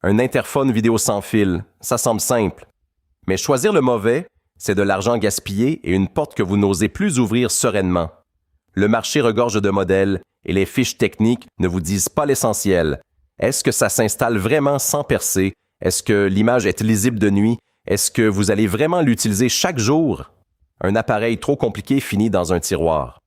Un interphone vidéo sans fil, ça semble simple. Mais choisir le mauvais, c'est de l'argent gaspillé et une porte que vous n'osez plus ouvrir sereinement. Le marché regorge de modèles et les fiches techniques ne vous disent pas l'essentiel. Est-ce que ça s'installe vraiment sans percer? Est-ce que l'image est lisible de nuit? Est-ce que vous allez vraiment l'utiliser chaque jour? Un appareil trop compliqué finit dans un tiroir.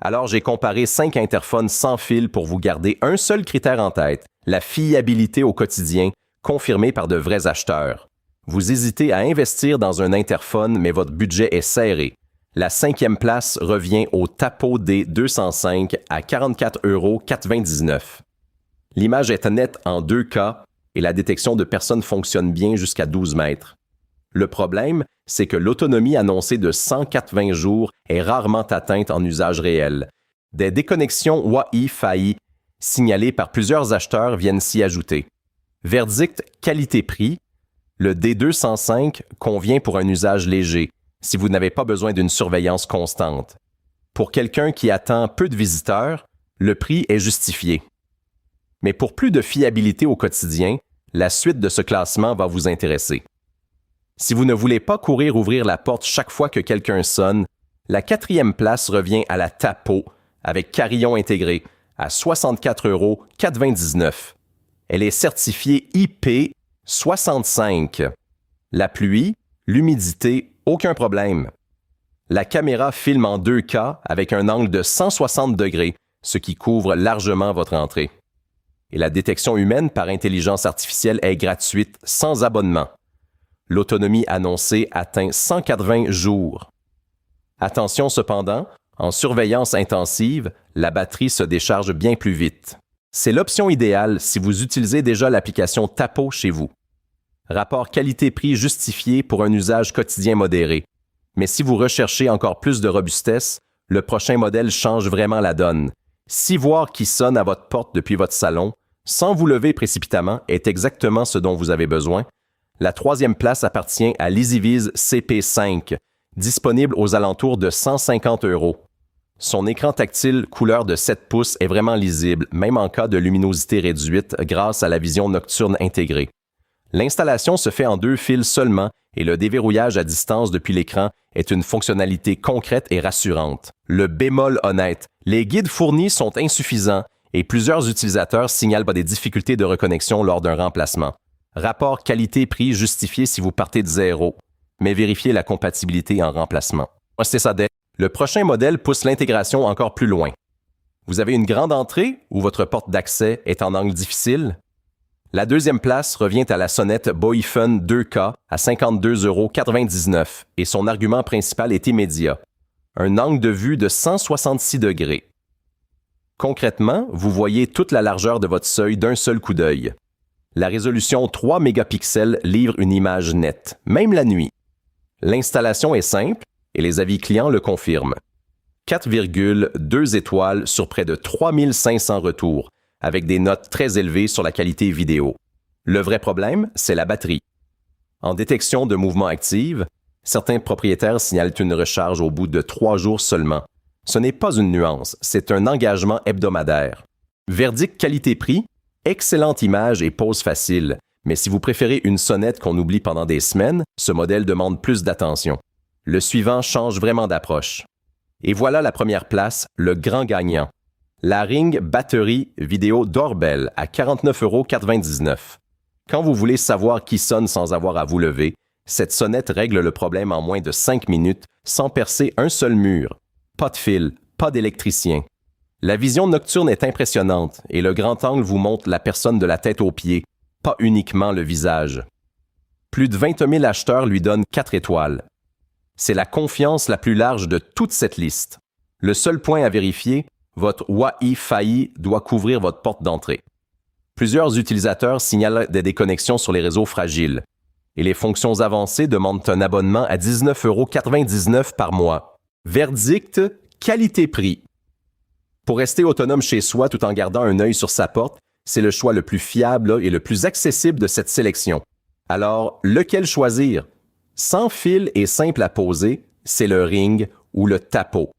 Alors j'ai comparé 5 interphones sans fil pour vous garder un seul critère en tête, la fiabilité au quotidien, confirmée par de vrais acheteurs. Vous hésitez à investir dans un interphone, mais votre budget est serré. La 5e place revient au Tapo D205 à 44,99 €. L'image est nette en 2K et la détection de personnes fonctionne bien jusqu'à 12 mètres. Le problème, c'est que l'autonomie annoncée de 180 jours est rarement atteinte en usage réel. Des déconnexions Wi-Fi signalées par plusieurs acheteurs viennent s'y ajouter. Verdict qualité-prix, le D205 convient pour un usage léger, si vous n'avez pas besoin d'une surveillance constante. Pour quelqu'un qui attend peu de visiteurs, le prix est justifié. Mais pour plus de fiabilité au quotidien, la suite de ce classement va vous intéresser. Si vous ne voulez pas courir ouvrir la porte chaque fois que quelqu'un sonne, la 4e place revient à la Tapo, avec carillon intégré, à 64,99 €. Elle est certifiée IP65. La pluie, l'humidité, aucun problème. La caméra filme en 2K avec un angle de 160 degrés, ce qui couvre largement votre entrée. Et la détection humaine par intelligence artificielle est gratuite, sans abonnement. L'autonomie annoncée atteint 180 jours. Attention cependant, en surveillance intensive, la batterie se décharge bien plus vite. C'est l'option idéale si vous utilisez déjà l'application Tapo chez vous. Rapport qualité-prix justifié pour un usage quotidien modéré. Mais si vous recherchez encore plus de robustesse, le prochain modèle change vraiment la donne. 6 voix qui sonnent à votre porte depuis votre salon, sans vous lever précipitamment, est exactement ce dont vous avez besoin. La 3e place appartient à l'EasyViz CP5, disponible aux alentours de 150 €. Son écran tactile couleur de 7 pouces est vraiment lisible, même en cas de luminosité réduite grâce à la vision nocturne intégrée. L'installation se fait en 2 fils seulement et le déverrouillage à distance depuis l'écran est une fonctionnalité concrète et rassurante. Le bémol honnête, les guides fournis sont insuffisants et plusieurs utilisateurs signalent des difficultés de reconnexion lors d'un remplacement. Rapport qualité-prix justifié si vous partez de zéro, mais vérifiez la compatibilité en remplacement. C'est ça. Le prochain modèle pousse l'intégration encore plus loin. Vous avez une grande entrée ou votre porte d'accès est en angle difficile? La 2e place revient à la sonnette Boyfun 2K à 52,99 € et son argument principal est immédiat. Un angle de vue de 166 degrés. Concrètement, vous voyez toute la largeur de votre seuil d'un seul coup d'œil. La résolution 3 mégapixels livre une image nette, même la nuit. L'installation est simple et les avis clients le confirment. 4,2 étoiles sur près de 3500 retours, avec des notes très élevées sur la qualité vidéo. Le vrai problème, c'est la batterie. En détection de mouvement active, certains propriétaires signalent une recharge au bout de 3 jours seulement. Ce n'est pas une nuance, c'est un engagement hebdomadaire. Verdict qualité-prix, excellente image et pose facile, mais si vous préférez une sonnette qu'on oublie pendant des semaines, ce modèle demande plus d'attention. Le suivant change vraiment d'approche. Et voilà la première place, le grand gagnant. La Ring Batterie Vidéo Doorbell à 49,99 €. Quand vous voulez savoir qui sonne sans avoir à vous lever, cette sonnette règle le problème en moins de 5 minutes sans percer un seul mur. Pas de fil, pas d'électricien. La vision nocturne est impressionnante et le grand angle vous montre la personne de la tête aux pieds, pas uniquement le visage. Plus de 20 000 acheteurs lui donnent 4 étoiles. C'est la confiance la plus large de toute cette liste. Le seul point à vérifier, votre Wi-Fi doit couvrir votre porte d'entrée. Plusieurs utilisateurs signalent des déconnexions sur les réseaux fragiles. Et les fonctions avancées demandent un abonnement à 19,99 € par mois. Verdict, qualité-prix. Pour rester autonome chez soi tout en gardant un œil sur sa porte, c'est le choix le plus fiable et le plus accessible de cette sélection. Alors, lequel choisir? Sans fil et simple à poser, c'est le Ring ou le Tapo.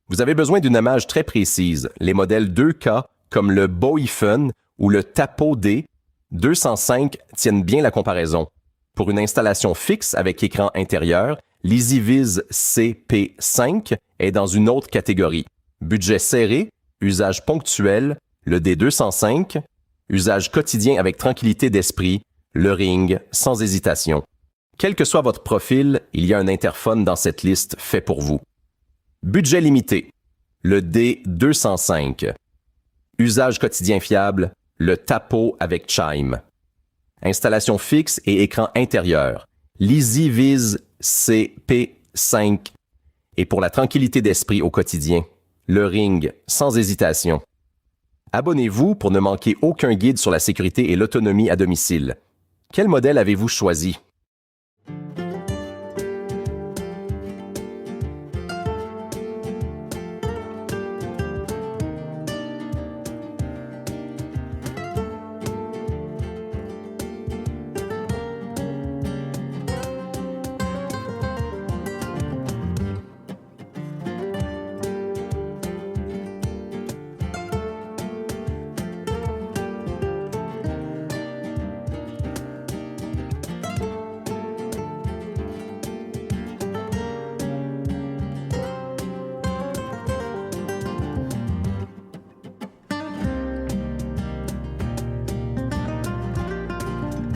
Vous avez besoin d'une image très précise. Les modèles 2K, comme le Boyfun ou le Tapo D, 205 tiennent bien la comparaison. Pour une installation fixe avec écran intérieur, l'EasyViz CP5 est dans une autre catégorie. Budget serré, usage ponctuel, le D205, usage quotidien avec tranquillité d'esprit, le Ring, sans hésitation. Quel que soit votre profil, il y a un interphone dans cette liste fait pour vous. Budget limité, le D205. Usage quotidien fiable, le Tapo avec Chime. Installation fixe et écran intérieur, l'EasyViz CP5. Et pour la tranquillité d'esprit au quotidien, le Ring, sans hésitation. Abonnez-vous pour ne manquer aucun guide sur la sécurité et l'autonomie à domicile. Quel modèle avez-vous choisi?